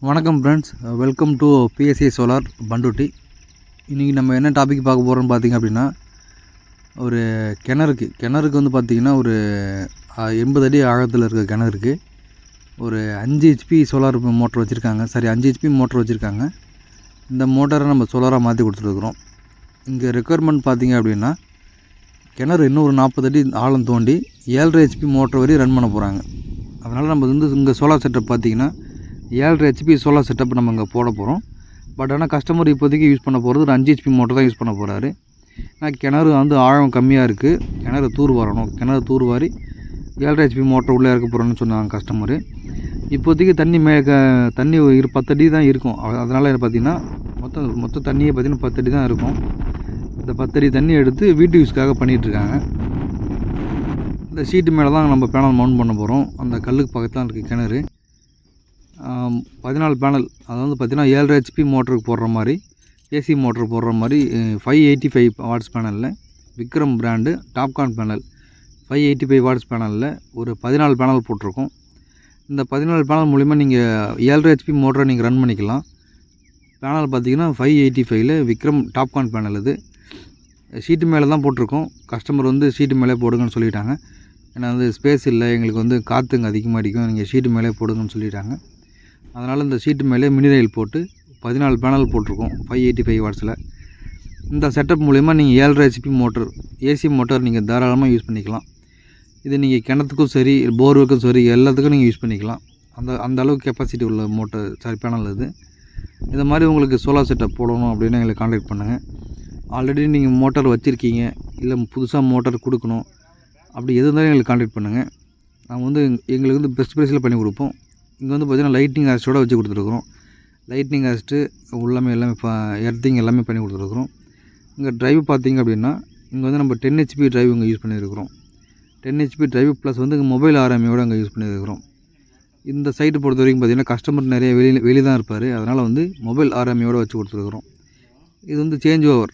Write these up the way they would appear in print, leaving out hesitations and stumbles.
வணக்கம் friends, welcome to BSc solar Panruti. இன்றைக்கி நம்ம என்ன டாபிக் பார்க்க போகிறோம்னு பார்த்திங்க அப்படின்னா, ஒரு கிணறுக்கு வந்து பார்த்திங்கன்னா ஒரு 80 அடி ஆழத்தில் இருக்க கிணறுக்கு ஒரு 5 ஹெச்பி சோலார் மோட்டர் வச்சுருக்காங்க. 5 ஹெச்பி மோட்டர் வச்சுருக்காங்க. இந்த மோட்டரை நம்ம சோலாராக மாற்றி கொடுத்துருக்குறோம். இங்கே ரெக்குயர்மெண்ட் பார்த்திங்க அப்படின்னா, கிணறு இன்னும் ஒரு 40 அடி ஆழம் தோண்டி 7.5 ஹெச்பி மோட்டர் வரையும் ரன் பண்ண போகிறாங்க. அதனால் நம்ம வந்து இங்கே சோலார் செட்டப் பார்த்திங்கன்னா 7.5 ஹெச்பி சோலார் செட்டப் நம்ம இங்கே போட போகிறோம். பட் ஆனால் கஸ்டமர் இப்போதைக்கு யூஸ் பண்ண போகிறது ஒரு 5 ஹெச்பி மோட்டர் தான் யூஸ் பண்ண போகிறாரு. ஏன்னா கிணறு வந்து ஆழம் கம்மியாக இருக்குது, கிணறு தூர் வரணும். கிணறு தூர் வாரி 7.5 ஹெச்பி மோட்டர் உள்ளே இருக்க போகிறோன்னு சொன்னாங்க கஸ்டமரு. இப்போதைக்கு தண்ணி 10 அடி தான் இருக்கும். அதனால் பார்த்திங்கன்னா மொத்த தண்ணியை பார்த்திங்கன்னா 10 அடி தான் இருக்கும். இந்த 10 அடி தண்ணி எடுத்து வீட்டு யூஸ்க்காக பண்ணிகிட்ருக்காங்க. இந்த ஷீட்டு மேலே தான் நம்ம பேனல் மவுண்ட் பண்ண போகிறோம். அந்த கல்லுக்கு பக்கத்தில் இருக்குது கிணறு. 14 பேனல், அதாவது பார்த்திங்கன்னா 7.5 ஹெச்பி மோட்டருக்கு போடுற மாதிரி, ஏசி மோட்டர் போடுற மாதிரி 585 வாட்ஸ் பேனலில் Vikram brand Topcon panel 585 watts பேனலில் ஒரு 14 பேனல் போட்டிருக்கோம். இந்த 14 பேனல் மூலிமா நீங்கள் 7.5 ஹெச்பி மோட்டரை நீங்கள் ரன் பண்ணிக்கலாம். பேனல் பார்த்திங்கன்னா 585ல் விக்ரம் டாப்கான் பேனல். இது ஷீட்டு மேலே தான் போட்டிருக்கோம். கஸ்டமர் வந்து ஷீட்டு மேலே போடுங்கன்னு சொல்லிட்டாங்க. ஏன்னா வந்து ஸ்பேஸ் இல்லை, எங்களுக்கு வந்து காற்றுங்க அதிகமாக அடிக்கும், நீங்கள் ஷீட்டு மேலே போடுங்கன்னு சொல்லிட்டாங்க. அதனால் இந்த ஷீட்டு மேலே மினி ரயில் போட்டு 14 பேனல் போட்டிருக்கோம் 585 வாட்ஸில். இந்த செட்டப் மூலிமா நீங்கள் 7.5 ஹெச்பி மோட்டர், ஏசி மோட்டர் நீங்கள் தாராளமாக யூஸ் பண்ணிக்கலாம். இது நீங்கள் கிணத்துக்கும் சரி, போர்வெலுக்கும் சரி, எல்லாத்துக்கும் நீங்கள் யூஸ் பண்ணிக்கலாம். அந்த அளவுக்கு கெப்பாசிட்டி உள்ள பேனல் இது. இந்த மாதிரி உங்களுக்கு சோலார் செட்டப் போடணும் அப்படின்னா எங்களை கான்டாக்ட் பண்ணுங்கள். ஆல்ரெடி நீங்கள் மோட்டார் வச்சுருக்கீங்க, இல்லை புதுசாக மோட்டார் கொடுக்கணும், அப்படி எது இருந்தாலும் எங்களுக்கு கான்டாக்ட் பண்ணுங்கள். நாங்கள் வந்து எங்களுக்கு வந்து பெஸ்ட் ப்ரைஸில் பண்ணி கொடுப்போம். இங்கே வந்து பார்த்திங்கன்னா லைட்டிங் அரெஸ்ட்டோடு வச்சு கொடுத்துருக்குறோம். லைட்டிங் அரெஸ்ட்டு எல்லாமே எர்த்திங் எல்லாமே பண்ணி கொடுத்துருக்குறோம். இங்கே ட்ரைவ் பார்த்திங்க அப்படின்னா, இங்கே வந்து நம்ம 10 ஹெச்பி ட்ரைவ் இங்கே யூஸ் பண்ணியிருக்கிறோம். 10 ஹெச்பி ட்ரைவ் ப்ளஸ் வந்து இங்கே மொபைல் ஆர்எம்ஐயோடு அங்கே யூஸ் பண்ணியிருக்கிறோம். இந்த சைட்டை பொறுத்த வரைக்கும் பார்த்திங்கன்னா கஸ்டமர் நிறைய வெளியே தான் இருப்பார். அதனால் வந்து மொபைல் ஆர்எம்ஐயோடு வச்சு கொடுத்துருக்குறோம். இது வந்து சேஞ்ச் ஓவர்.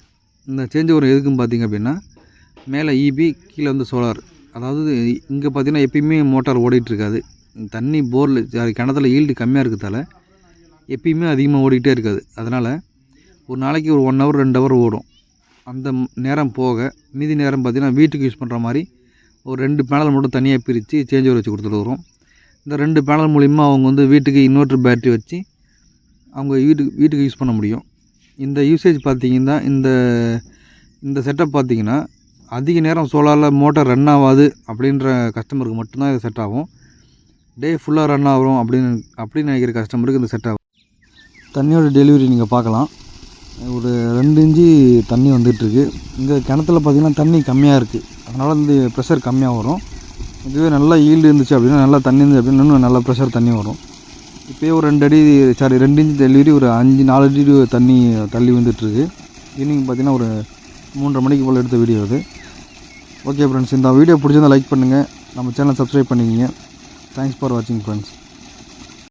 இந்த சேஞ்ச் ஓவர் எதுக்குன்னு பார்த்திங்க அப்படின்னா, மேலே இபி, கீழே வந்து சோலார். அதாவது இங்கே பார்த்திங்கன்னா எப்பயுமே மோட்டார் ஓடிட்டுருக்காது. தண்ணி கிணத்துல ஈல்டு கம்மியாக இருக்கிறதால எப்பயுமே அதிகமாக ஓடிக்கிட்டே இருக்காது. அதனால் ஒரு நாளைக்கு ஒரு 1 ஹவர் 2 ஹவர் ஓடும். அந்த நேரம் போக மீதி நேரம் பார்த்திங்கன்னா வீட்டுக்கு யூஸ் பண்ணுற மாதிரி ஒரு 2 பேனல் மட்டும் தனியாக பிரித்து சேஞ்ச் ஓவர் வச்சு கொடுத்துருக்குறோம். இந்த 2 பேனல் மூலிமா அவங்க வந்து வீட்டுக்கு இன்வெர்ட்டர் பேட்டரி வச்சு அவங்க வீட்டுக்கு யூஸ் பண்ண முடியும். இந்த யூசேஜ் பார்த்திங்கன்னா இந்த செட்டப் பார்த்திங்கன்னா அதிக நேரம் சோலாரில் மோட்டார் ரன் ஆகாது அப்படின்ற கஸ்டமருக்கு மட்டும்தான் இது செட் ஆகும். டே ஃபுல்லாக ரன் ஆகும் அப்படின்னு நினைக்கிற கஸ்டமருக்கு இந்த செட் ஆகும். தண்ணியோட டெலிவரி நீங்கள் பார்க்கலாம். ஒரு 2 இன்ச்சு தண்ணி வந்துட்டுருக்கு. இங்கே கிணத்துல பார்த்திங்கன்னா தண்ணி கம்மியாக இருக்குது. அதனால் வந்து ப்ரெஷர் கம்மியாக வரும். இதுவே நல்லா ஈல்டு இருந்துச்சு அப்படின்னா, நல்லா தண்ணி இருந்துச்சு அப்படின்னா இன்னும் நல்லா ப்ரெஷர் தண்ணி வரும். இப்போயே ஒரு 2 இன்ச்சு டெலிவரி ஒரு 4 அடி தண்ணி தள்ளி வந்துட்டுருக்கு. ஈவினிங் பார்த்திங்கன்னா ஒரு 3:30 மணிக்கு போல் எடுத்த வீடியோ இது. ஓகே ஃப்ரெண்ட்ஸ், இந்த வீடியோ பிடிச்சிருந்தால் லைக் பண்ணுங்கள், நம்ம சேனலை சப்ஸ்கிரைப் பண்ணிக்கிங்க. Thanks for watching friends.